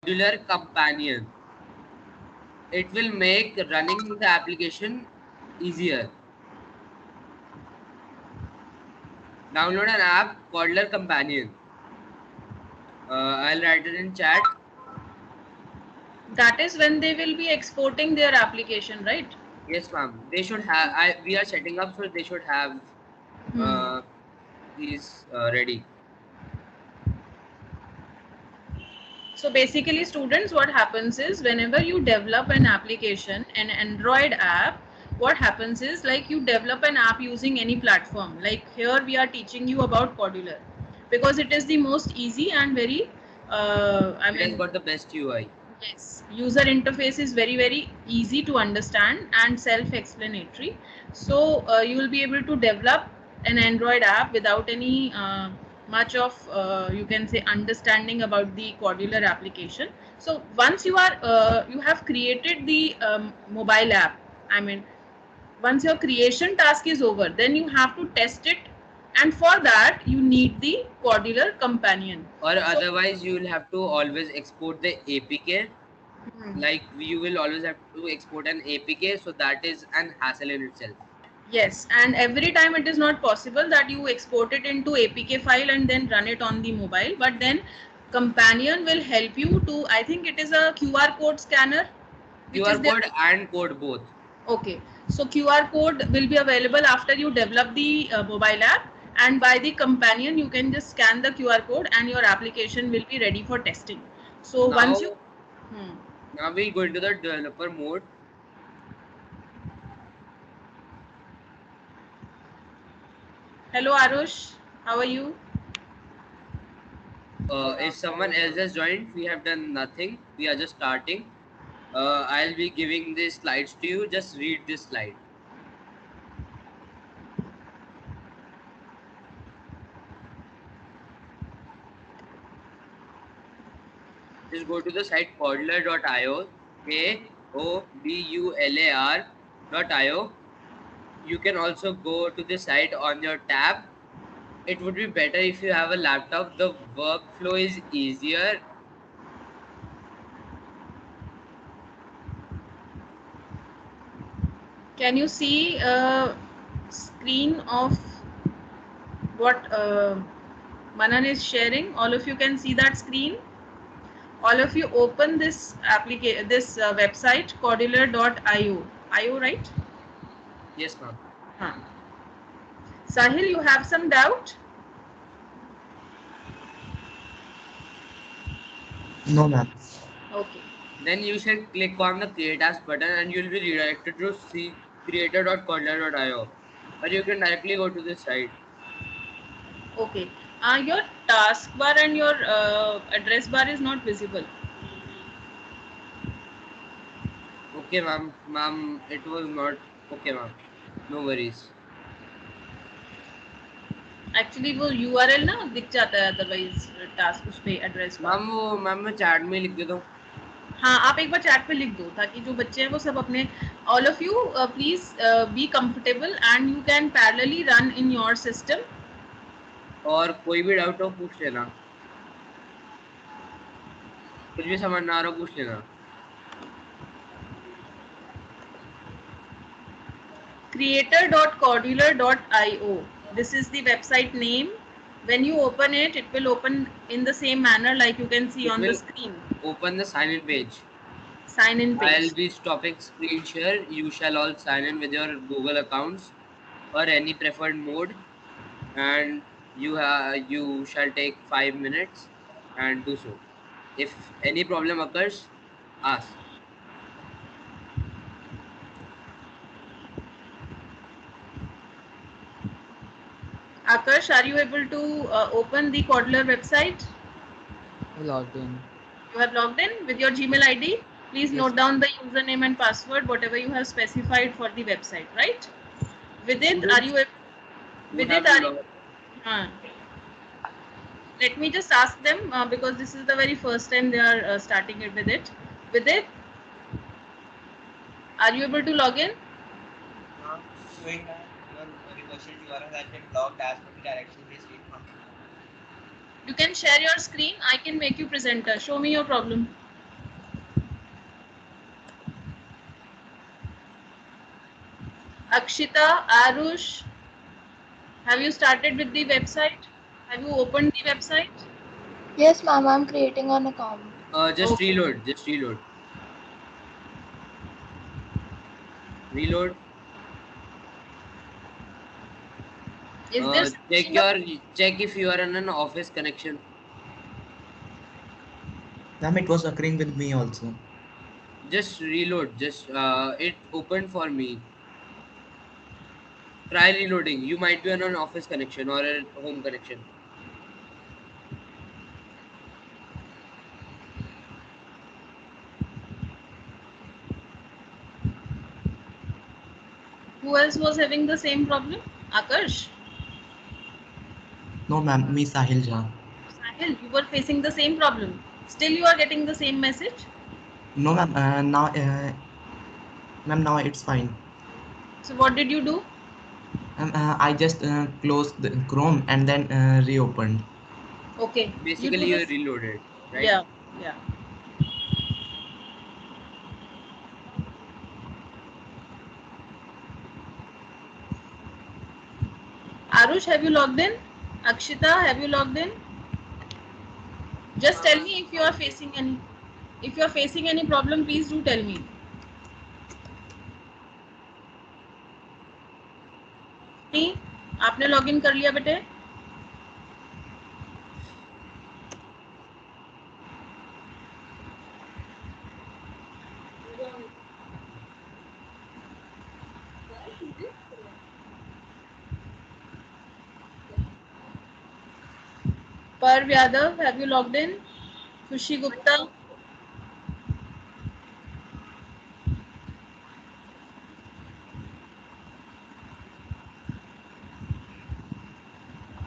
Modular companion. It will make running the application easier. Download an app, Modular Companion. I'll write it in chat. That is when they will be exporting their application, right? Yes, ma'am. They should have. We are setting up, so they should have Hmm. uh, these ready. So basically, students, what happens is whenever you develop an application, an Android app, what happens is like you develop an app using any platform. Like here we are teaching you about Podular because it is the most easy and very, I It has mean, got the best UI. yes, user interface is very easy to understand and self-explanatory. So you will be able to develop an Android app without any much of you can say understanding about the Cordular application. So once you have created the mobile app, I mean, once your creation task is over, then you have to test it, and for that you need the Cordular companion. Or So. otherwise, you will have to always export the APK. Hmm. Like you will always have to export an APK, so that is an hassle in itself. Yes, and every time it is not possible that you export it into APK file and then run it on the mobile, but then Companion will help you to, I think it is a QR code scanner, which is QR there. code and code both. Okay, so QR code will be available after you develop the mobile app, and by the Companion you can just scan the QR code and your application will be ready for testing. So once you, Now, hmm. now we go into the developer mode. Hello Arush, how are you? If someone else has joined, we have done nothing. We are just starting. I'll be giving these slides to you. Just read this slide. Just go to the site Kodular.io. KODULAR.io. You can also go to the site on your tab. It would be better if you have a laptop. The workflow is easier. Can you see a screen of what Manan is sharing? All of you can see that screen. All of you open this application, this website Cordular.io. IO, right? Yes, ma'am. Huh. Sahil, you have some doubt? No, ma'am. Okay. Then you should click on the create as button and you'll be redirected to see creator.conda.io, or you can directly go to this site. Okay. Your taskbar and your address bar is not visible. Okay, ma'am, it was not okay, ma'am. No worries. Actually वो URL ना दिख जाता है otherwise task उस पे address bar में. Ma'am मैं chat में लिख देता हूँ. हाँ आप एक बार चैट पे लिख दो ताकि जो बच्चे हैं वो सब अपने all of you please be comfortable and you can parallelly run in your system. और कोई भी डाउट हो पूछ लेना. कुछ भी समझ ना आ रहा हो पूछ लेना. Creator.cordular.io. This is the website name. When you open it, it will open in the same manner like you can see It on the will screen. open the sign in page. Sign in I'll page. be stopping screen share. You shall all sign in with your Google accounts or any preferred mode, and you shall take 5 minutes and do so. If any problem occurs, ask. Akash, are you able to open the Cordular website? I logged in. You have logged in with your Gmail ID. Please Yes, note down the username and password, whatever you have specified for the website, right? Vidit, are Students you? who Vidit, have are you? logged. Uh, Let me just ask them because this is the very first time they are starting it with it. Vidit, are you able to log in? Showing your requested URL has been blocked as per the direction received from. You can share your screen. I can make you presenter. Show me your problem. Akshita, Arush, have you started with the website? Have you opened the website? Yes, ma'am, I'm creating an account. Just Okay. reload. Just reload. Reload. Is there Check something your check if you are on an office connection. Ma'am, it was occurring with me also. Just reload. Just it opened for me. Try reloading. You might be on an office connection or a home connection. who else was having the same problem? Akash, No, ma'am, me Sahil Jha. Sahil, you were facing the same problem. Still, you are getting the same message. No, ma'am, ma'am, now it's fine. So, what did you do? I just closed the Chrome and then reopened. Okay, you do Basically, you this. reloaded, right? Yeah, yeah. Arush, have you logged in? Akshita, have you logged in? Just tell me if you are facing any. If you are facing any problem, please do tell me. नहीं, आपने login कर लिया बेटे? Parv Yadav, have you logged in? Khushi Gupta.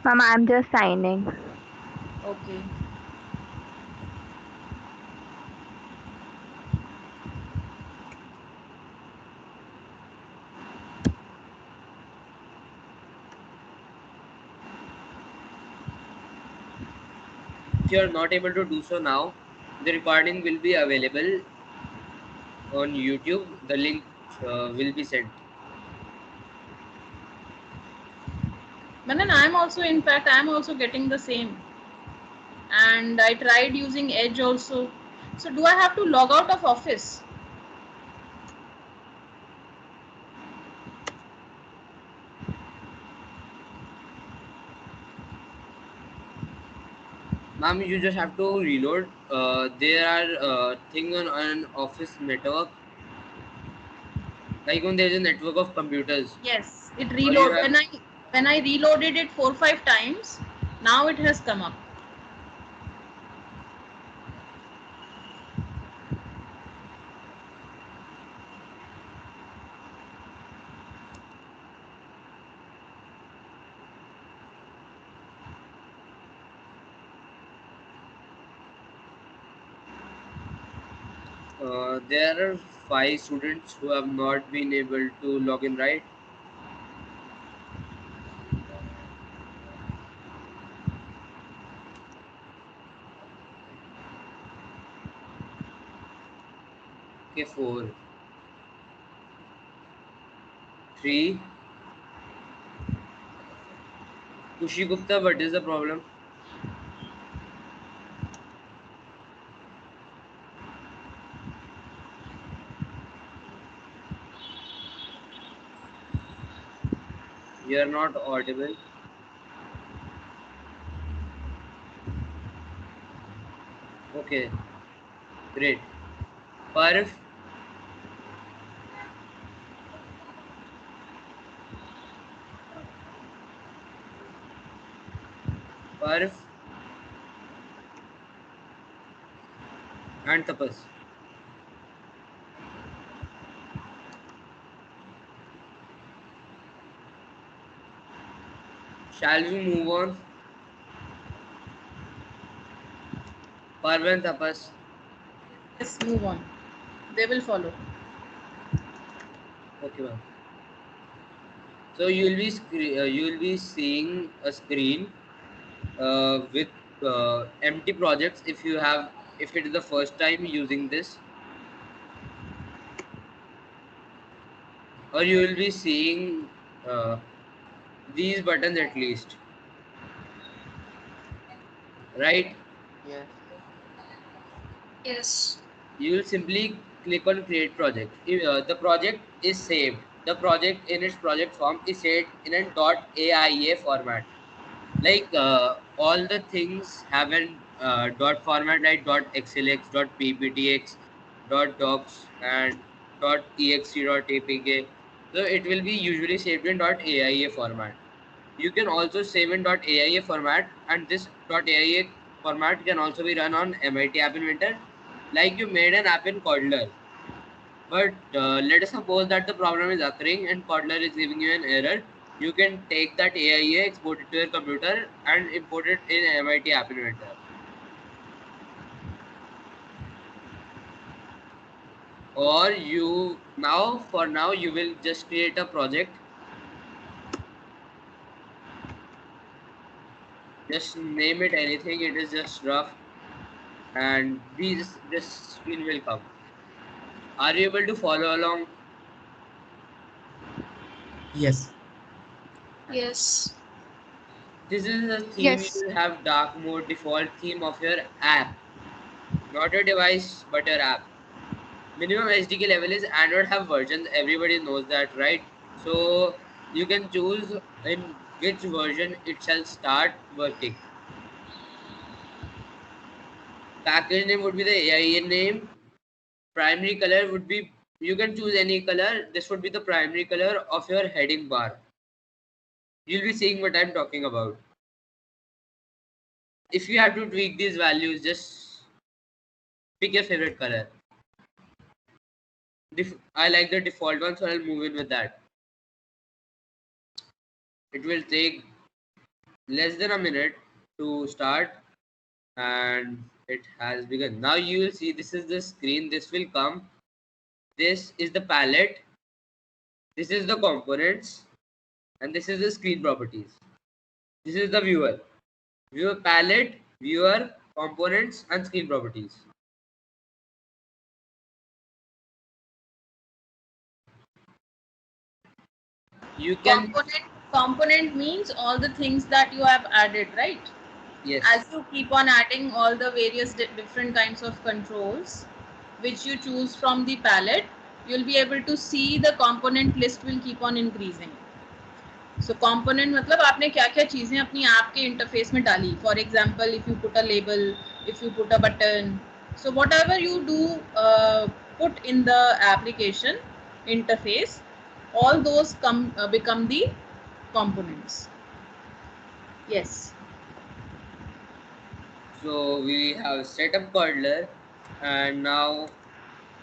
Ma'am, I'm just signing. Okay. If you are not able to do so now, the recording will be available on YouTube. The link will be sent. Manan, I'm also, in fact, I'm also getting the same. And I tried using Edge also. So, do I have to log out of Office? Ma'am, you just have to reload. There are thing on an office network. Like when there is a network of computers, Yes, it or you reload. have When I reloaded it 4-5 times, now it has come up. there are 5 students who have not been able to log in, right? Okay, 4, 3. Kushi Gupta, what is the problem? You are not audible. Okay, great. Parv, Parv, and Tapas. Shall we move on? Parv and Tapas. Let's move on. They will follow. Okay, ma'am. So you will be seeing a screen with empty projects if it is the first time using this. or you will be seeing these buttons at least, right? Yes. Yes. You will simply click on create project. If, the project is saved. The project in its project form is saved in a .aia format. Like all the things have an dot format like .xlx, .pptx, .docs, and .ext, .apk. So it will be usually saved in .aia format. You can also save in .aia format, and this .aia format can also be run on MIT App Inventor. Like you made an app in Codler, but let us suppose that the problem is occurring and Codler is giving you an error. You can take that AIA, export it to your computer, and import it in MIT App Inventor. Or you for now you will just create a project. Just name it anything. It is just rough, and this screen will come. Are you able to follow along? Yes. Yes. This is the theme. You Yes. will have dark mode default theme of your app, not your device, but your app. Minimum SDK level is Android have versions. Everybody knows that, right? So you can choose in which version it shall start working. Package name would be the AIA name. Primary color would be, you can choose any color. This would be the primary color of your heading bar. You'll be seeing what I'm talking about. If you have to tweak these values, just pick your favorite color. I like the default one, so I'll move in with that. It will take less than a minute to start, and it has begun. Now you will see this is the screen. This will come. This is the palette. This is the components, and this is the screen properties. This is the viewer. Viewer palette, viewer, components, and screen properties. You can, Component means all the things that you have added, right? yes. As you keep on adding all the various different kinds of controls which you choose from the palette, you'll be able to see the component list will keep on increasing. So component मतलब आपने क्या क्या चीजें अपनी app के interface में डाली. For example, if you put a label, if you put a button, so whatever you do put in the application interface, all those become the components. Yes. So we have set up Codler, and now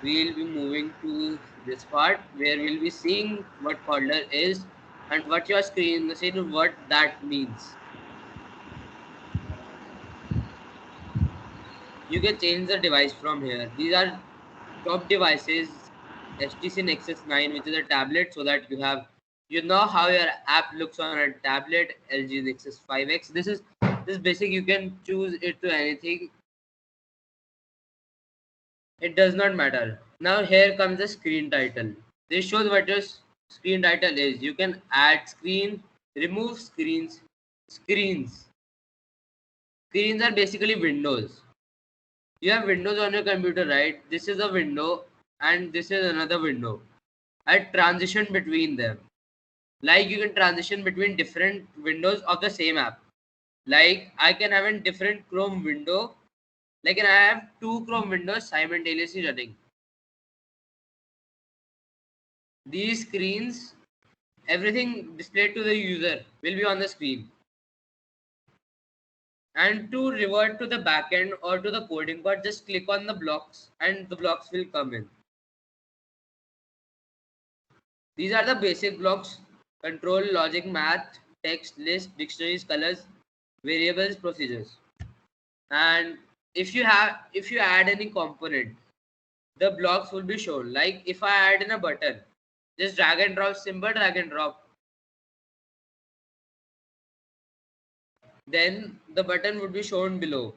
we'll be moving to this part where we'll be seeing what Codler is and what your screen saying what that means. You can change the device from here. These are top devices, HTC Nexus 9, which is a tablet, so that you know how your app looks on a tablet. LG Nexus 5X. This basic. You can choose it to anything. It does not matter. Now here comes the screen title. This shows what your screen title is. You can add screen, remove screens. Screens are basically windows. You have windows on your computer, right? This is a window and this is another window. I transition between them. Like you can transition between different windows of the same app. Like I can have a different Chrome window. Like I have two Chrome windows simultaneously running. These screens, everything displayed to the user will be on the screen. And to revert to the backend or to the coding part, just click on the blocks and the blocks will come in. These are the basic blocks: control, logic, math, text, list, dictionaries, colors, variables, procedures. And if you add any component, the blocks will be shown. Like if I add in a button, just drag and drop, simple drag and drop. Then the button would be shown below.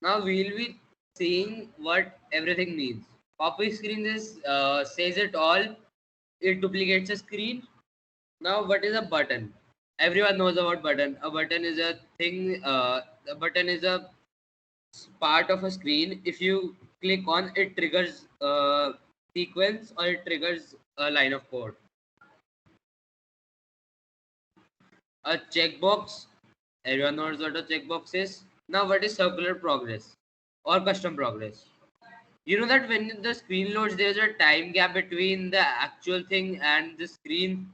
Now we'll be seeing what everything means. Copy screen is says it all. It duplicates a screen. Now what is a button? Everyone knows about button. A button is a thing. A button is a part of a screen. If you click on it, triggers a sequence or it triggers a line of code. A checkbox. Everyone knows what a checkbox is. Now what is circular progress or custom progress? You know that when the screen loads, there's a time gap between the actual thing and the screen.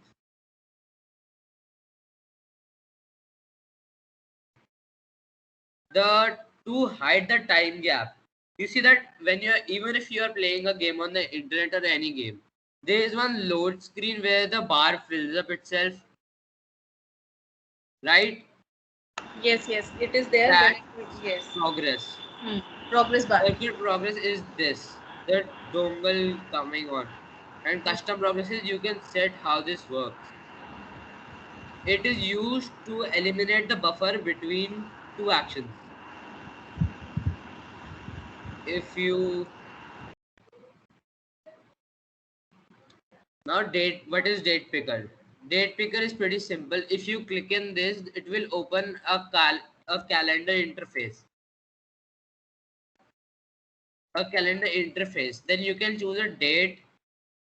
To hide the time gap, you see that when you're even if you are playing a game on the internet or any game, there is one load screen where the bar fills up itself, right? Yes, yes, it is there. That Yes. progress. Progress bar. Circular progress is this, the dongle coming on, and custom progress is you can set how this works. It is used to eliminate the buffer between two actions. If you now date, what is date picker? Date picker is pretty simple. If you click in this, it will open a calendar interface. A calendar interface. Then you can choose a date,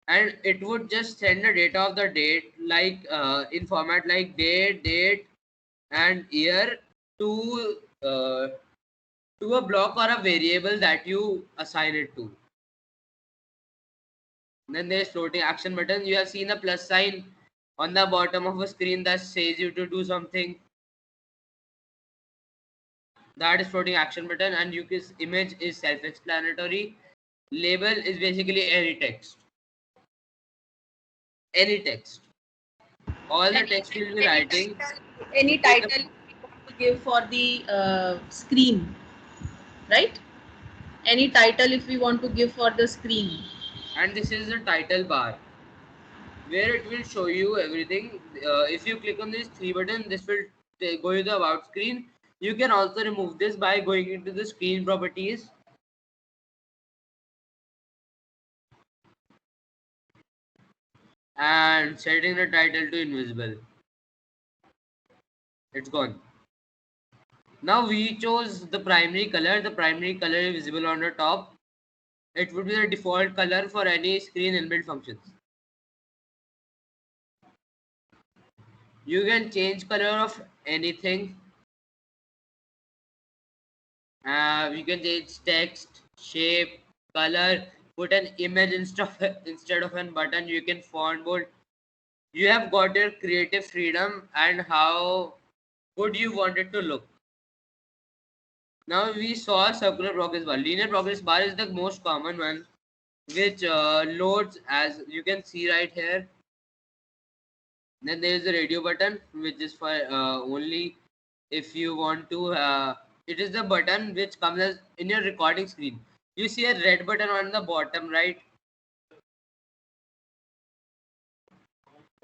and it would just send the data of the date, like in format like date, and year to a block or a variable that you assign it to. Then there's floating action button. You have seen a plus sign on the bottom of a screen that says you to do something. That is floating action button, and image is self-explanatory. Label is basically any text. Any text. All the text you'll be writing. Any title you want to give for the screen, right? Any title if we want to give for the screen. And this is the title bar, where it will show you everything. If you click on this 3 button, this will go to the about screen. You can also remove this by going into the screen properties and setting the title to invisible. It's gone. Now we chose the primary color. The primary color is visible on the top. It would be the default color for any screen inbuilt functions. You can change color of anything. You can change text, shape, color, put an image instead of a button. You can font bold. You have got your creative freedom and how good you want it to look. Now we saw circular progress bar. Linear progress bar is the most common one, which loads as you can see right here. Then there is a radio button, which is for only if you want to. It is the button which comes as in your recording screen. You see a red button on the bottom right.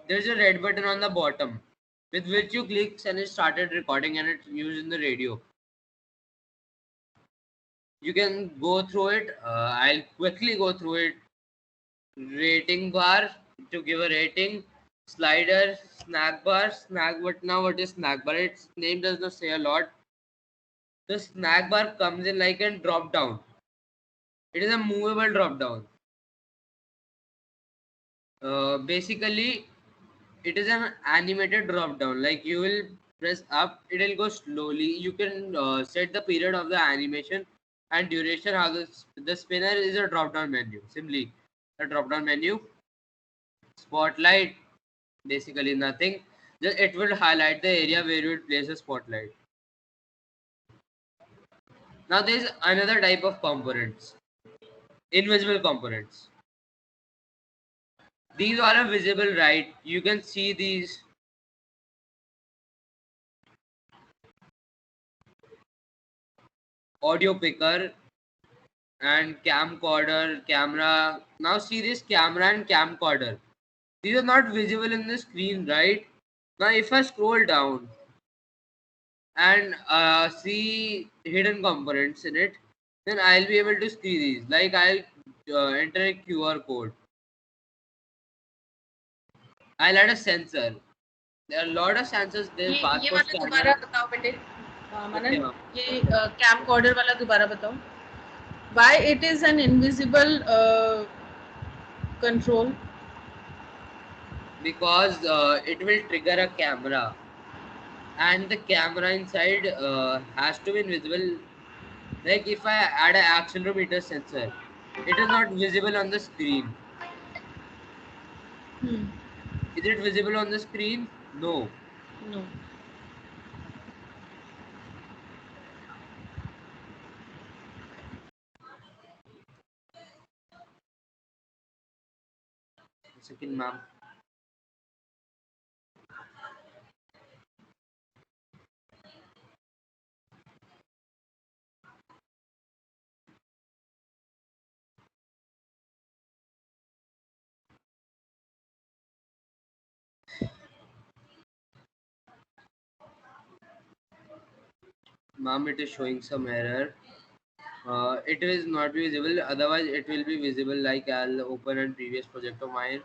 There's a red button on the bottom with which you click and it started recording and it's used in the radio. You can go through it. I'll quickly go through it. Rating bar to give a rating. Slider, snack bar, what is snack bar? Its name does not say a lot. The snack bar comes in like a drop down. It is a movable drop down. Basically, it is an animated drop down. Like you will press up, it will go slowly. You can set the period of the animation and duration. How the spinner is a drop down menu. Simply a drop down menu. Spotlight, basically nothing. Just it will highlight the area where you would place a spotlight. Now there is another type of components, invisible components. These are visible, right? You can see these. Audio picker and camcorder, camera. Now see this camera and camcorder. These are not visible in the screen, right? Now if I scroll down, and see hidden components in it, then I'll be able to see these. Like I'll enter a QR code. I'll add a sensor. There are a lot of sensors. There's ये barcode वाला दोबारा scanner. बताओ बेटे मनन, Okay, ma'am. ये camcorder वाला दोबारा बताओ. Why it is an invisible control? Because it will trigger a camera, and the camera inside has to be invisible. Like if I add an accelerometer sensor, it is not visible on the screen. Is it visible on the screen? No. No. Second, ma'am. Ma'am, it is showing some error. It is not visible, otherwise it will be visible. Like I'll open a previous project of mine.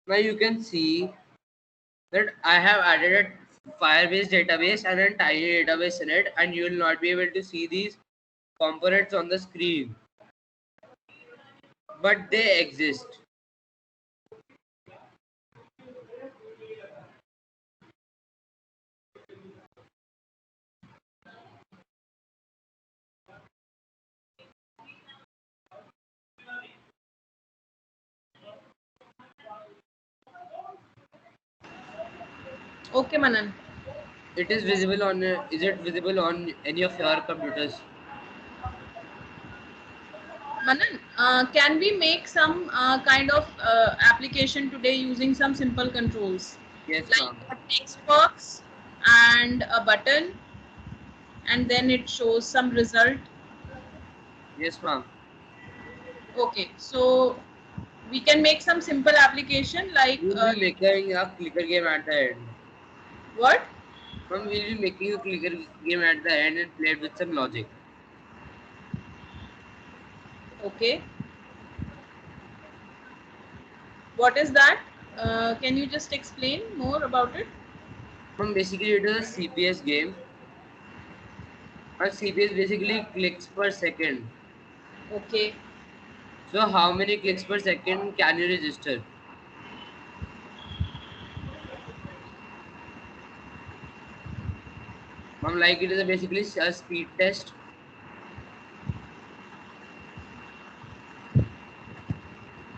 Now you can see that I have added a Firebase database and a tiny database in it, and you will not be able to see these components on the screen, but they exist. Okay, Manan. It is visible on. Is it visible on any of your computers? Manan, can we make some kind of application today using some simple controls? Yes, Like ma'am. a text box and a button, and then it shows some result. Yes, ma'am. Okay, so we can make some simple application like We will be making a clicker game at the end. what? Ma'am, we will be making a clicker game at the end and play it with some logic. Okay. What is that? Can you just explain more about it? Ma'am, basically it is a CPS game. A CPS basically clicks per second. Okay. So how many clicks per second can you register? Ma'am, like it is basically a speed test.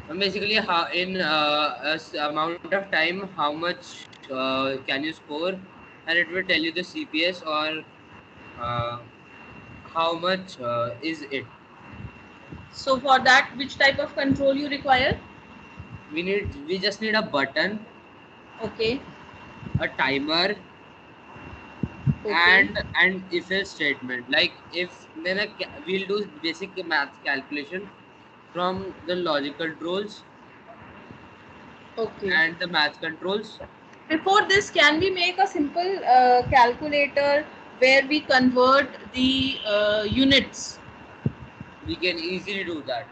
And basically, how in amount of time, how much can you score, and it will tell you the CPS or uh, how much is it. So for that, which type of control you require? We just need a button, Okay. a timer, Okay. and if else statement. Like if then we'll do basic math calculation from the logic controls Okay. and the math controls. Before this, can we make a simple calculator where we convert the units? We can easily do that.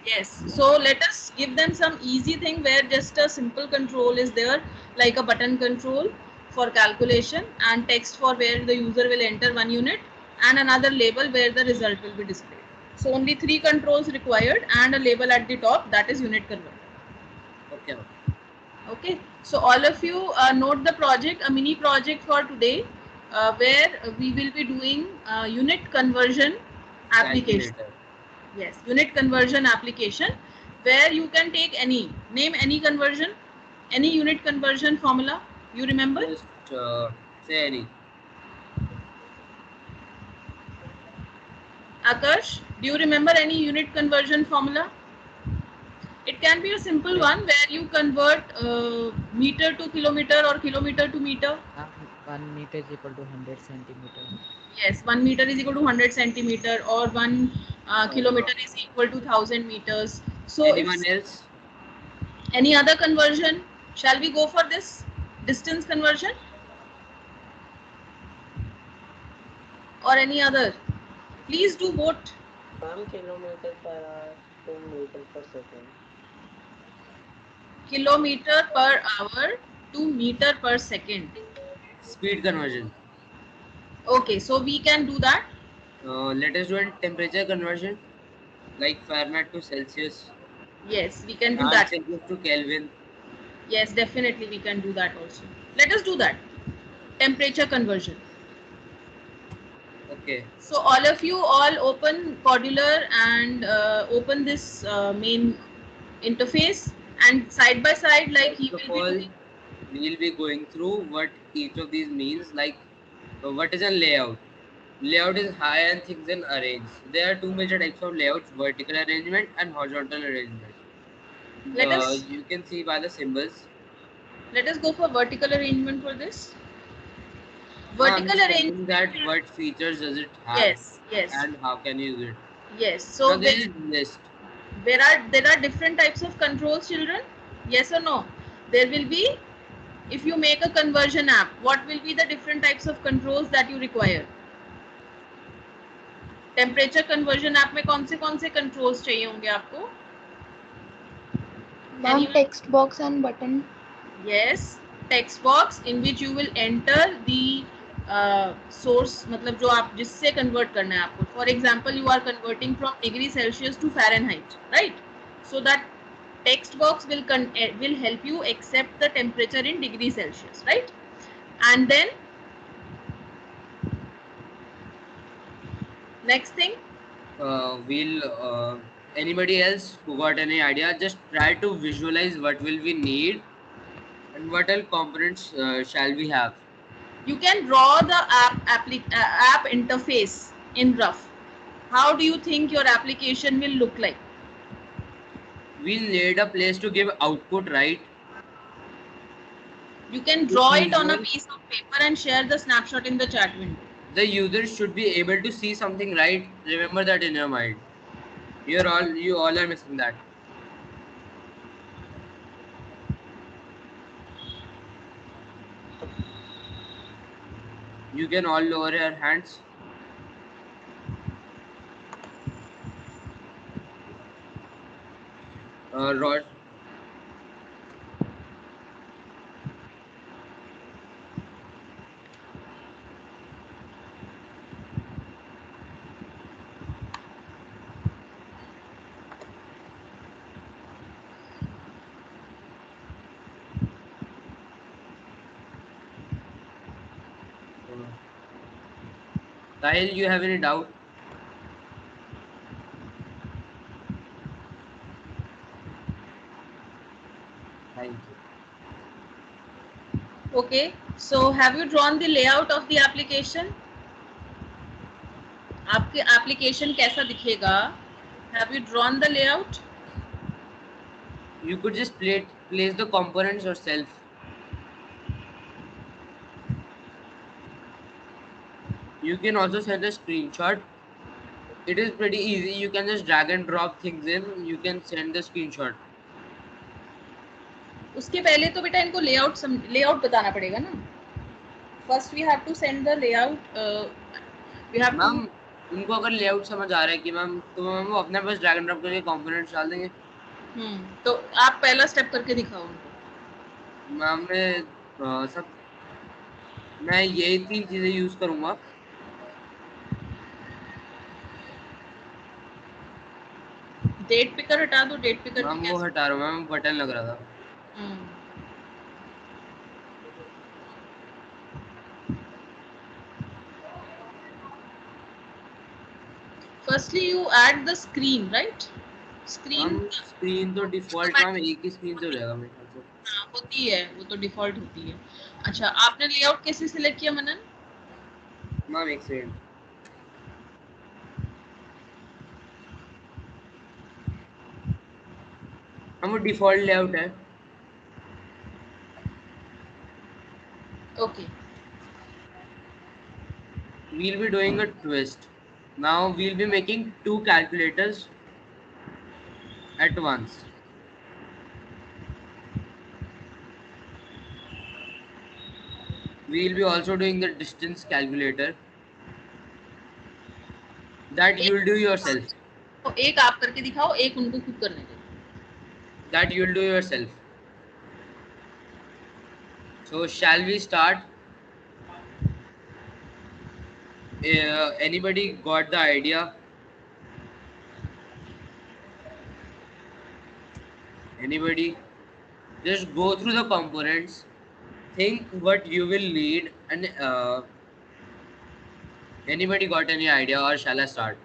Yes. So let us give them some easy thing where just a simple control is there, like a button control for calculation and text for where the user will enter one unit and another label where the result will be displayed. So only 3 controls required and a label at the top, that is unit converter. Okay. Okay, so all of you note the project, a mini project for today, where we will be doing unit conversion application. Calculator. Yes, unit conversion application, where you can take name any conversion, any unit conversion formula. You remember? Just say any. Akash, do you remember any unit conversion formula? It can be a simple one where you convert meter to kilometer or kilometer to meter. 1 meter is equal to 100 centimeter. Yes, 1 meter is equal to 100 centimeter, or 1 kilometer is equal to 1000 meters. So, Anyone if else? any other conversion, shall we go for this distance conversion or any other? Please do both. 1 kilometer per hour to meter per second. Kilometer per hour to meter per second. Speed conversion. Okay, so we can do that. Let us do a temperature conversion, like Fahrenheit to Celsius Yes, we can do and that. Celsius to Kelvin. Yes, definitely we can do that also. Let us do that. Temperature conversion. Okay. So all of you all open Cordular and open this main interface, and side by side, like he First of will be all, doing. we'll be going through what each of these means, like what is a layout. Layout is how things and arrange. There are two major types of layouts: vertical arrangement and horizontal arrangement. Let You can see by the symbols. us go for vertical arrangement for this. No, I'm Vertical just telling arrangement. that what features does it have Yes, yes, and how can you use it. yes. Now So there is list. there are different types of controls, children. Yes or no? There will be, if you make a conversion app, what will be the different types of controls that you require? Temperature conversion app में कौन से controls चाहिए होंगे आपको? Ma'am, text box and button. Yes, text box in which you will enter the source, मतलब जो आप जिससे कन्वर्ट करना है आपको. For example, you are converting from degree Celsius to Fahrenheit, right? So that text box will help you accept the temperature in degree Celsius, right? And then next thing, Anybody else who got any idea, just try to visualize what will we need and what all components shall we have. you can draw the app interface in rough. How do you think your application will look like? We need a place to give output, right? You can draw it on a User- piece of paper and share the snapshot in the chat window. The user should be able to see something, right? Remember that in your mind. You all are missing that. You can all lower your hands. Rod. Sahil, you have any doubt? Thank you. Okay, so have you drawn the layout of the application? आपके application कैसा दिखेगा? Have you drawn the layout? You could just place the components yourself. You can also send a screenshot. It is pretty easy. You can just drag and drop things in. You can send the screenshot. उसके पहले तो बेटा इनको layout बताना पड़ेगा ना. First we have to send the layout. We have ma'am to. उनको अगर लेआउट समझ आ रहा है कि मैम तो मैम वो अपने पास ड्रैग एंड ड्रॉप करके कंपोनेंट्स डाल देंगे. तो आप पहला स्टेप करके दिखाओ उनको. मैम मैं यही 3 चीजें यूज करूंगा. डेट पिकर हटा दो. डेट पिकर मैम वो हटा रहा हूँ. मैम बटन लग रहा था. firstly you add the screen, right? Screen हम स्क्रीन तो डिफॉल्ट मैम एक ही स्क्रीन से हो जाएगा मेरे ख्याल से। हाँ, होती है, वो तो डिफॉल्ट होती है। अच्छा, आपने लेआउट कैसे सिलेक्ट किया मनन? मैम एक सेकंड, हम वो डिफॉल्ट लेआउट है। Okay, We'll be doing a twist. Now we'll be making 2 calculators at once. We'll be also doing the distance calculator that you'll do yourself. तो एक आप करके दिखाओ, एक उनको खुद करने दो। That you'll do yourself. So shall we start? Anybody got the idea? Anybody? Just go through the components, think what you will need, and anybody got any idea, or shall I start?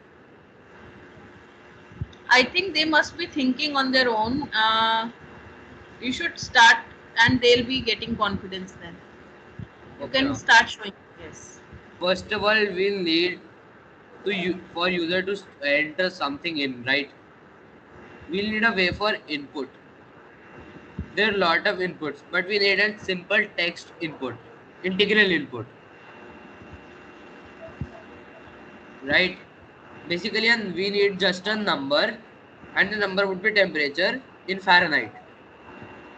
I think they must be thinking on their own. You should start and they'll be getting confidence then. You Okay, can ma'am. start showing. Yes. First of all, we'll need for user to enter something in, right? We'll need a way for input. There are a lot of inputs, but we need a simple text input, integral input, right? Basically, and we need just a number, and the number would be temperature in Fahrenheit.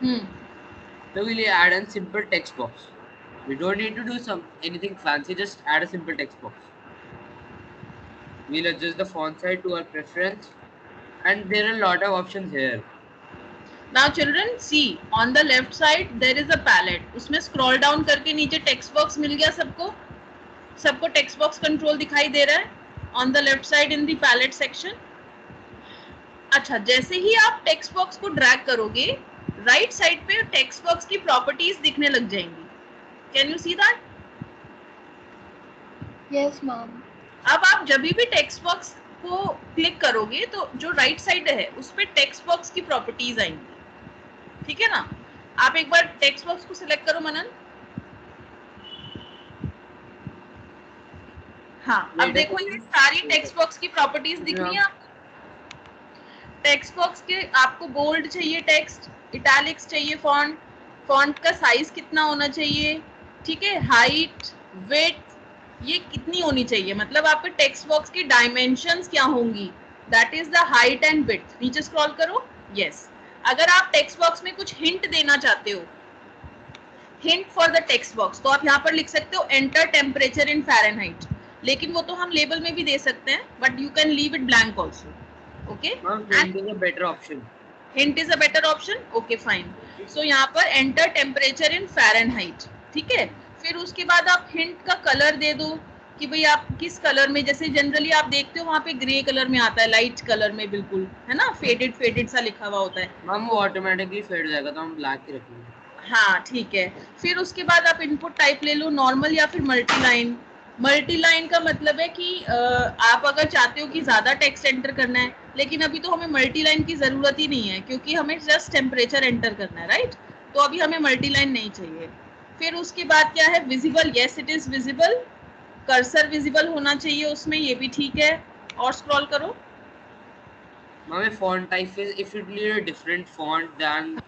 So we'll add a simple text box. We don't need to do anything fancy, just add a simple text box. We'll adjust the font size to our preference, and there are a lot of options here. Now children, see on the left side there is a palette. उसमें scroll down करके नीचे text box मिल गया सबको? सबको text box control दिखाई दे रहा है? On the left side in the palette section. अच्छा, जैसे ही आप text box को drag करोगे, right side पे text box की properties दिखने लग जाएंगी. Can you see that? Yes, ma'am. अब आप जब भी टेक्स्ट बॉक्स को क्लिक करोगे तो जो राइट साइड है उस पे टेक्स्ट बॉक्स की प्रॉपर्टीज आएंगी, ठीक है ना? आप एक बार टेक्स्ट बॉक्स को सिलेक्ट करो मनन। हाँ, अब देखो ये सारी टेक्स्ट बॉक्स की प्रॉपर्टीज दिख रही है आपको। टेक्स्ट बॉक्स के आपको बोल्ड चाहिए टेक्स्ट, इटैलिक्स चाहिए फॉन्ट, फॉन्ट का साइज कितना होना चाहिए, ठीक है, हाइट, विड्थ ये कितनी होनी चाहिए, मतलब आपके टेक्स्ट बॉक्स की डायमेंशंस क्या होंगी, that is the height and width. नीचे स्क्रॉल करो। यस, अगर आप टेक्स्ट बॉक्स में कुछ हिंट देना चाहते हो, hint for the text box, तो आप यहाँ पर लिख सकते हो एंटर टेम्परेचर इन फ़ारेनहाइट, लेकिन वो तो हम लेबल में भी दे सकते हैं, but you can leave it blank also. Okay, hint is a better option. Hint is a better option, okay fine. So यहाँ पर एंटर टेम्परेचर इन फ़ारेनहाइट, ठीक है। फिर उसके बाद आप हिंट का कलर दे दो कि भाई आप किस कलर में, जैसे जनरली आप देखते हो वहाँ पे ग्रे कलर में आता है, लाइट कलर में बिल्कुल, है ना, फेडेड फेडेड सा लिखा हुआ होता है। मैम वो ऑटोमेटिकली फेड जाएगा तो हम ब्लैक ही रखेंगे। हाँ ठीक है। फिर उसके बाद आप इनपुट टाइप ले लो, नॉर्मल या फिर मल्टी लाइन। मल्टी लाइन का मतलब है कि आप अगर चाहते हो कि ज्यादा टेक्स्ट एंटर करना है, लेकिन अभी तो हमें मल्टी लाइन की जरूरत ही नहीं है क्योंकि हमें जस्ट टेम्परेचर एंटर करना है, राइट, तो अभी हमें मल्टी लाइन नहीं चाहिए। फिर उसके बाद क्या है, visible, yes it is visible, cursor visible होना चाहिए उसमें, ये भी ठीक है। और स्क्रॉल करो। Ma'am font type is if it need a different font then,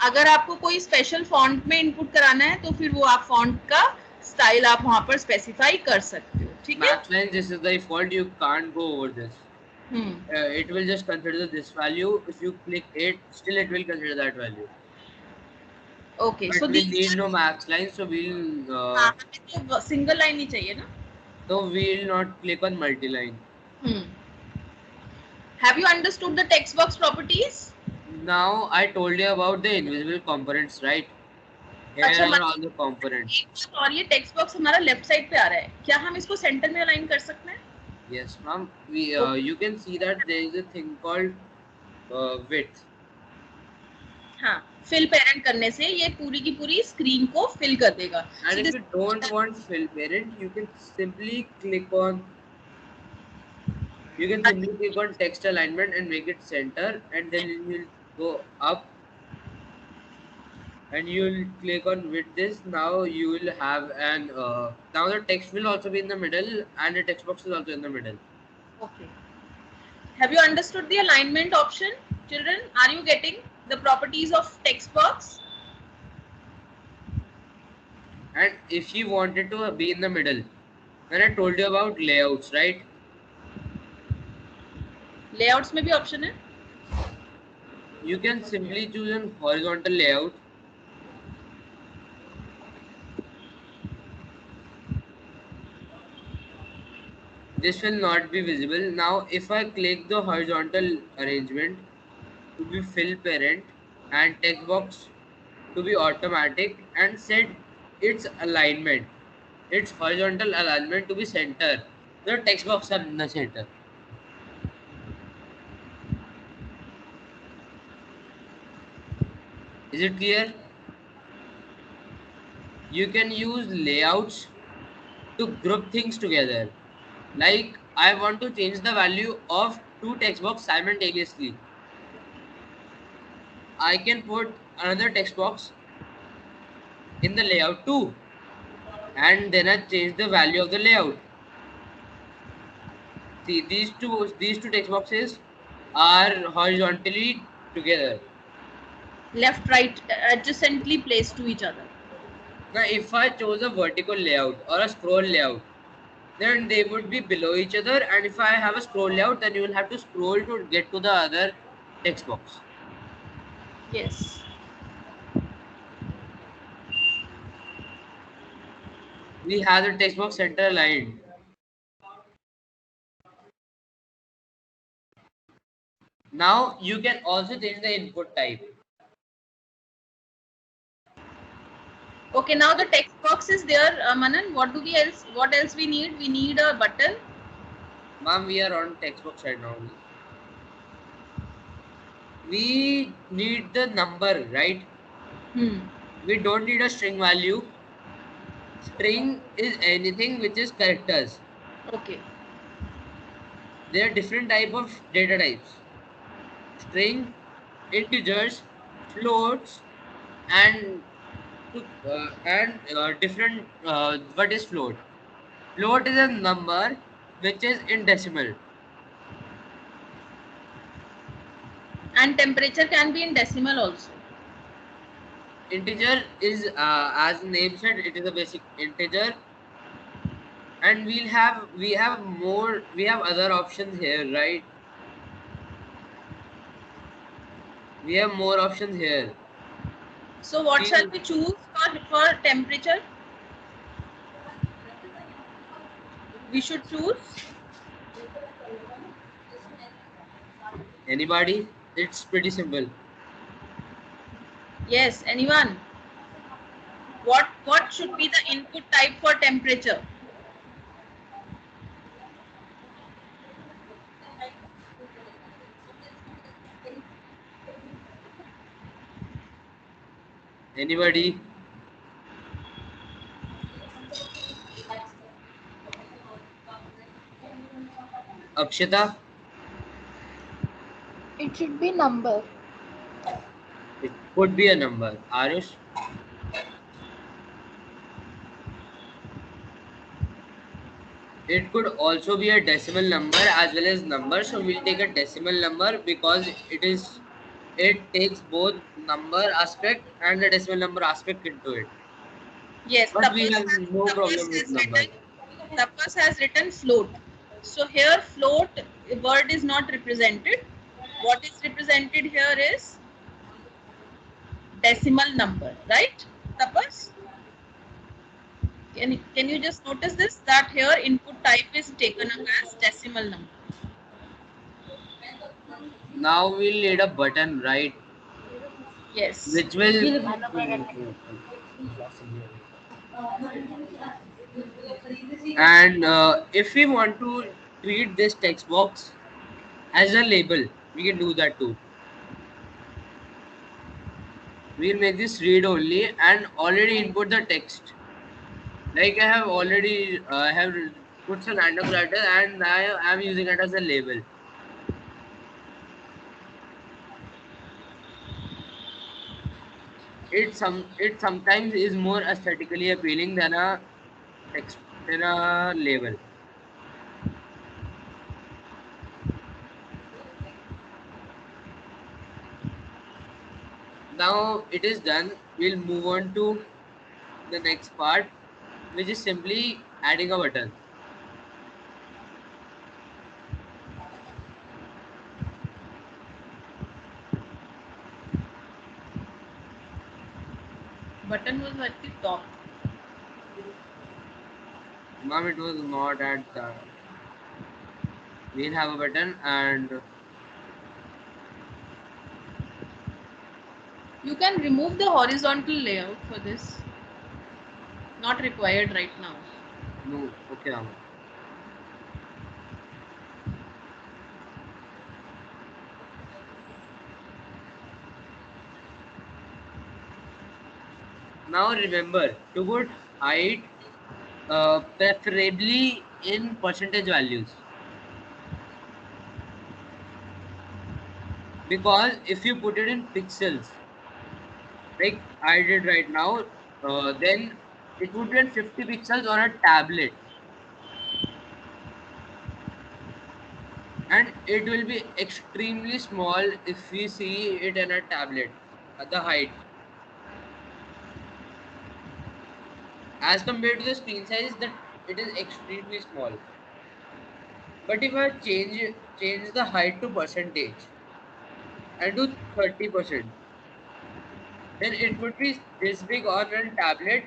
अगर आपको कोई स्पेशल फॉन्ट में इनपुट कराना है तो फिर वो आप फॉन्ट का स्टाइल आप वहां पर स्पेसिफाई कर सकते हो, ठीक है। Max line this is the default, you can't go over this. It will just consider this value. If you click it, still it will consider that value. Okay, but so we need no max line, so we'll तो single line ही चाहिए ना, so we'll not click on multi-line. Have you understood the text box properties? Now I told you about the invisible components, right? Here are all the components. और ये text box हमारा left side पे आ रहा है, क्या हम इसको centre में अलाइन कर सकते हैं? Yes, ma'am. We you can see that there is a thing called width. हाँ, fill parent करने से ये पूरी की पूरी स्क्रीन को fill कर देगा। And so if you don't want fill parent, you can simply click on You can simply click on text alignment and make it center, and then you will go up and you will click on with this. Now you will have an now the text will also be in the middle and the text box is also in the middle. Okay. Have you understood the alignment option, children? Are you getting the properties of text box? And if you wanted to be in the middle, when I told you about layouts, right? Layouts may be option है. You can simply choose an horizontal layout. This will not be visible. Now if I click the horizontal arrangement to be fill parent and text box to be automatic and set its alignment, its horizontal alignment to be center, the text box are in the center. Is it clear? You can use layouts to group things together. Like I want to change the value of two text box simultaneously. I can put another text box in the layout too, and then I change the value of the layout. See, these two text boxes are horizontally together. Left, right, adjacently placed to each other. Now if I chose a vertical layout or a scroll layout, then they would be below each other, and if I have a scroll layout, then you will have to scroll to get to the other text box. Yes. We have the text box center aligned. Now you can also change the input type. Okay, now the text box is there. Manan, what else we need? We need a button. Ma'am, we are on text box right now. We need the number, right? We don't need a string value. String is anything which is characters. Okay. There are different type of data types: string, integers, floats, and different. What is float? Float is a number which is in decimal. And temperature can be in decimal also. Integer is, as the name said, it is a basic integer, and we have other options here, right? We have more options here. So what shall we choose for temperature? We should choose. Anybody? It's pretty simple. Yes, anyone? What should be the input type for temperature? Anybody? Akshita? It should be number. It could be a number. Arush? It could also be a decimal number as well as number. So we'll take a decimal number because it takes both number aspect and the decimal number aspect into it. Yes, But we have no problem with number. Tapas has written float. So here float word is not represented. What is represented here is decimal number, right? Tapas? Can you just notice this, that here input type is taken up as decimal number. Now we'll need a button, right? Yes. Which will and if we want to treat this text box as a label, we can do that too. We'll make this read only and already input the text. Like I have already puts a random character, and I am using it as a label. It sometimes is more aesthetically appealing than a text than a label. Now it is done. We'll move on to the next part, which is simply adding a button. Button was at the top. Mom, it was not at the. We'll have a button, and You can remove the horizontal layout for this. Not required right now. no, okay, Mom. Now remember to put height preferably in percentage values, because if you put it in pixels like I did right now, then it would be in 50 pixels on a tablet, and it will be extremely small if we see it in a tablet at the height as compared to the screen size, that it is extremely small. But if I change the height to percentage and do 30%, then it would be this big on a tablet,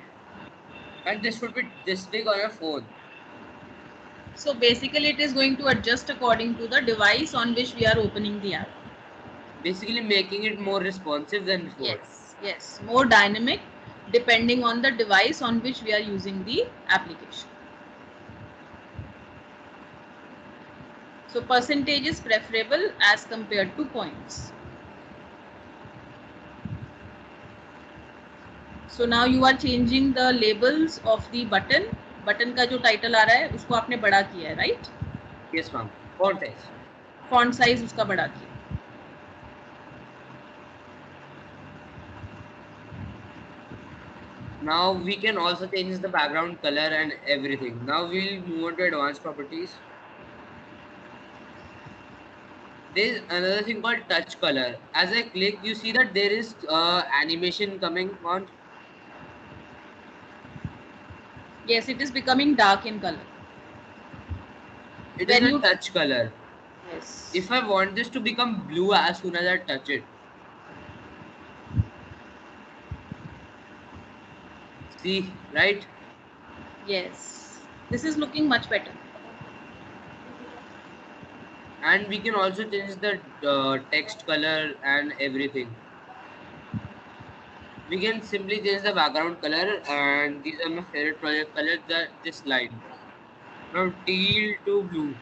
and this would be this big on a phone. So basically it is going to adjust according to the device on which we are opening the app. Basically making it more responsive than before. Yes, more dynamic depending on the device on which we are using the application. So percentage is preferable as compared to points. So now you are changing the labels of the button. Button का जो title आ रहा है उसको आपने बड़ा किया है, right? Yes, ma'am. Font size. Font size उसका बड़ा किया. Now we can also change the background color and everything. Now we'll move on to advanced properties. There's another thing called touch color. As I click, you see that there is animation coming on. Yes, it is becoming dark in color. It When is a you- touch color. Yes. If I want this to become blue as soon as I touch it, see, right? Yes. This is looking much better. And we can also change the text color and everything. We can simply change the background color, and these are my favorite project colors, this line from teal to blue.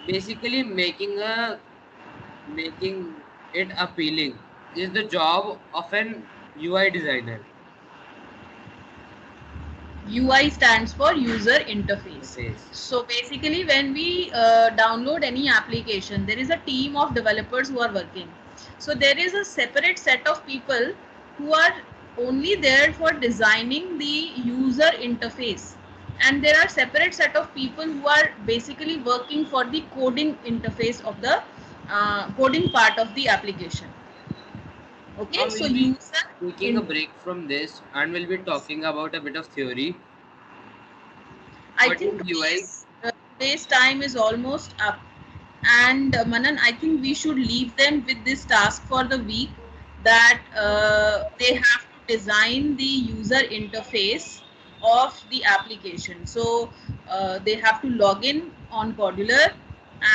Basically making it appealing is the job of an UI designer. UI stands for user interface. Yes. So basically when we download any application, there is a team of developers who are working. So there is a separate set of people who are only there for designing the user interface, and there are separate set of people who are basically working for the coding interface of the coding part of the application. Okay, Now so we'll be user taking a break from this, and we'll be talking about a bit of theory. I What think is UI? today's time is almost up, and Manan, I think we should leave them with this task for the week, that they have to design the user interface of the application. So they have to log in on Codular,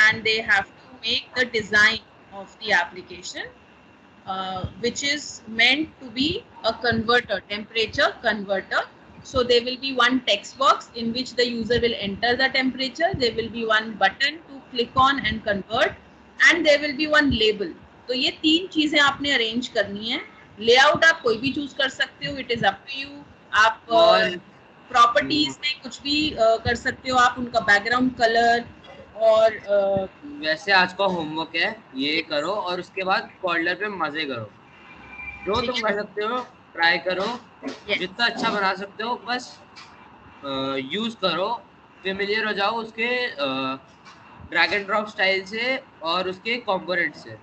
and they have to make the design of the application, which is meant to be a converter, temperature converter. So there will be one text box in which the user will enter the temperature. There will be one button to click on and convert, and there will be one label तो ये 3 चीजें आपने arrange करनी है. Layout आप कोई भी choose कर सकते हो, it is up to you. आप और प्रॉपर्टीज में कुछ भी कर सकते हो आप, उनका बैकग्राउंड कलर और वैसे आज का होमवर्क है, ये करो और उसके बाद कॉर्डर पे मजे करो. जो तुम कर सकते हो ट्राई करो, जितना अच्छा बना सकते हो बस यूज करो, फेमिलियर हो जाओ उसके ड्रैग एंड ड्रॉप स्टाइल से और उसके कंपोनेंट से.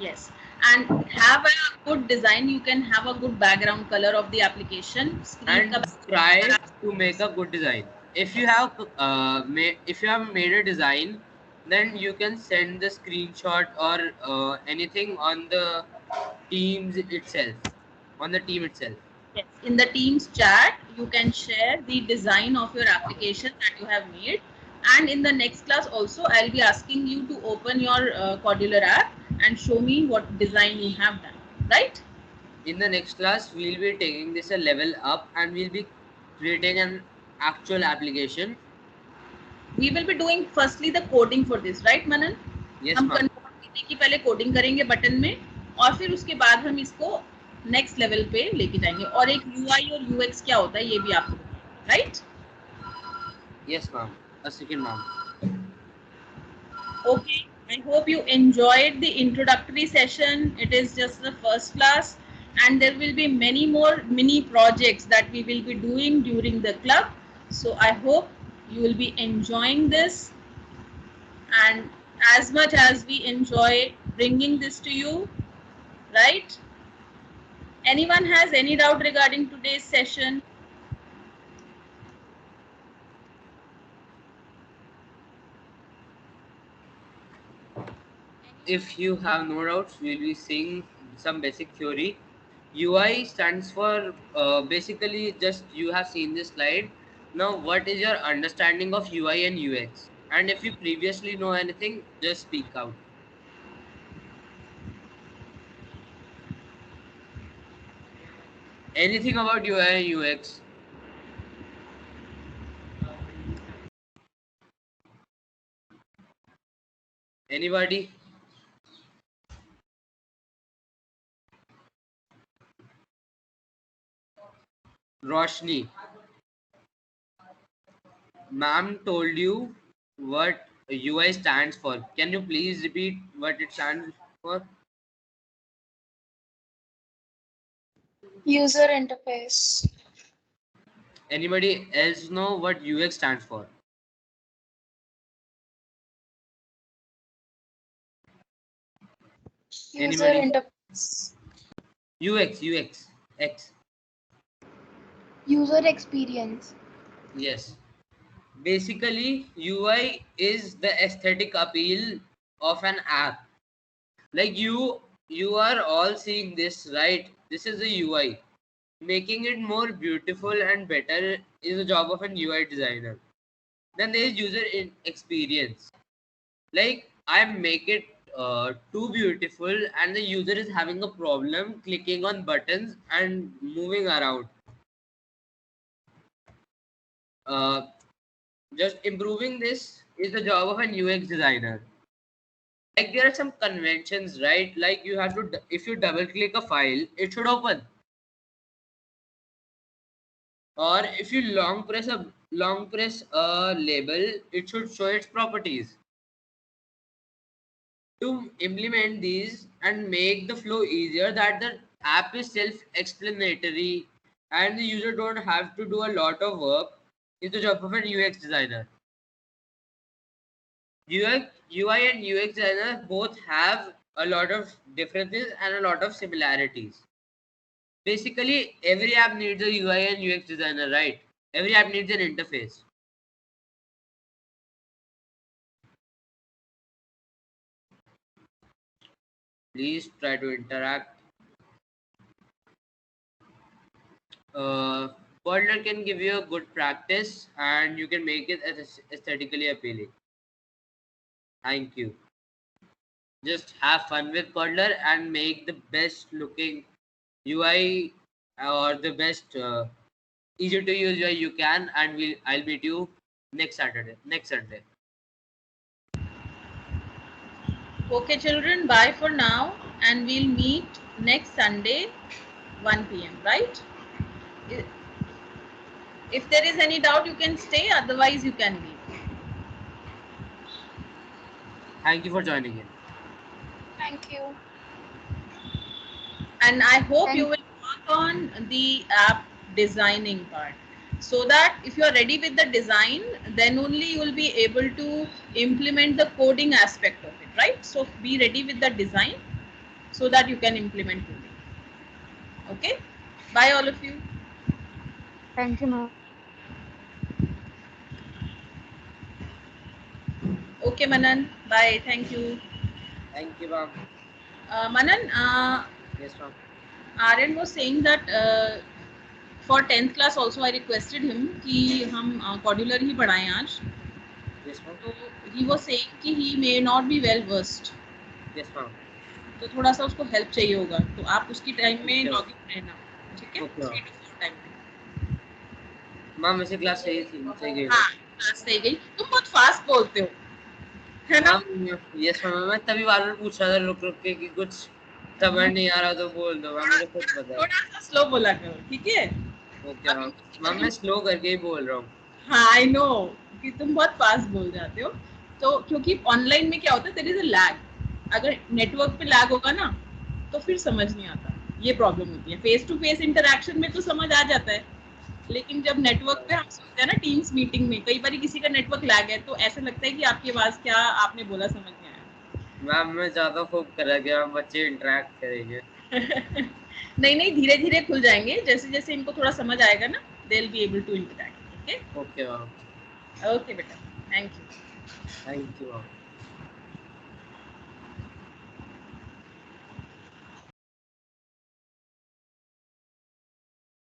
yes, and have a good design. You can have a good background color of the application. Screen And का try to make a good design. If you have made a design, then you can send the screenshot or anything on the teams itself, on the team itself. yes, in the Teams chat, you can share the design of your application that you have made. And in the next class also, I'll be asking you to open your Cordular app and show me what design you have done, right? In the next class, we'll be taking this a level up and we'll be creating an actual application. We will be doing firstly the coding for this, right, Manan? Yes, हम ma'am. confirm की पहले coding करेंगे button में और फिर उसके बाद हम इसको नेक्स्ट लेवल पे लेके जाएंगे. और एक UI और UX क्या होता है ये भी आपको, right? Yes, ma'am. A second, ma'am. Okay, I hope you enjoyed the introductory session. It is just the first class and there will be many more mini projects that we will be doing during the club. So I hope you will be enjoying this, and as much as we enjoy bringing this to you, right? Anyone has any doubt regarding today's session? If you have no doubts, we'll be seeing some basic theory. UI stands for basically just you have seen this slide. Now, what is your understanding of UI and UX? And if you previously know anything, just speak out. Anything about UI and UX? Anybody? Roshni, ma'am told you what UI stands for. Can you please repeat what it stands for? User interface. Anybody else know what UX stands for? User Anybody? interface. UX, X. User experience. Yes. Basically, UI is the aesthetic appeal of an app. Like you are all seeing this, right? This is the UI. Making it more beautiful and better is the job of an UI designer. Then there is experience. Like I make it too beautiful and the user is having a problem clicking on buttons and moving around. Just improving this is the job of an UX designer. Like there are some conventions, right? Like you have to, if you double click a file, it should open. Or if you long press a label, it should show its properties. To implement these and make the flow easier, that the app is self-explanatory and the user don't have to do a lot of work, is the job of an UX designer. UI and UX designer both have a lot of differences and a lot of similarities. Basically, every app needs a UI and UX designer, right? Every app needs an interface. Please try to interact. Kotlin can give you a good practice and you can make it aesthetically appealing. Thank you. Just have fun with Kotlin and make the best looking UI or the best easy to use UI you can, and I'll meet you next Sunday. Okay, children, bye for now, and we'll meet next Sunday, 1 p.m. Right? If there is any doubt, you can stay. Otherwise, you can leave. Thank you for joining in. Thank you. And I hope you Thank- will work on the app designing part, so that if you are ready with the design, then only you will be able to implement the coding aspect of it, right? So be ready with the design so that you can implement coding. Okay, bye all of you. Thank you, ma'am. Okay, Manan, bye, thank you. Thank you, ma'am. Manan, Yes, ma'am. Aryan was saying that for 10th class also I requested him कि हम modular ही पढ़ाएं आज. Yes, ma'am. तो he was saying कि he may not be well versed. Yes, ma'am. तो थोड़ा सा उसको help चाहिए होगा, तो आप उसकी टाइम में Okay. लॉगिन रहना, ठीक है? Okay, 3 to 4 टाइम में. मैम वैसे क्लास सही थी, सही गई. हाँ, क्लास सही गई. तुम बहुत फास्ट बोलते हो, है ना? यस मैम, मैं तभी बार-बार पूछ रहा था रुक के कि कुछ समझ नहीं आ रहा तो बोल दो मैम, मुझे खुद पता है. थोड़ा सा स्लो बोला करो, ठीक है? Okay ma'am. मैम मैं स्लो करके ही बोल रहा हूँ. हाँ, आई नो कि तुम बहुत फास्ट बोल जाते हो. तो क्योंकि ऑनलाइन में क्या होता है, देयर इज अ लैग. अगर नेटवर्क पे लैग होगा ना, तो फिर समझ नहीं आता. ये प्रॉब्लम होती है. फेस टू फेस इंटरेक्शन में तो समझ आ जाता है, लेकिन जब नेटवर्क पे हम सुनते हैं ना टीम्स मीटिंग में, कई बार किसी का नेटवर्क लैग है तो ऐसा लगता है कि आपकी आवाज क्या आपने बोला समझ नहीं आया. मैम मैं ज़्यादा होप कर रहा कि बच्चे इंटरेक्ट करेंगे. नहीं नहीं, धीरे धीरे खुल जाएंगे. जैसे जैसे इनको थोड़ा समझ आएगा ना, they will be able to interact. Okay okay ma'am. Okay बेटा, thank you. Thank you ma'am.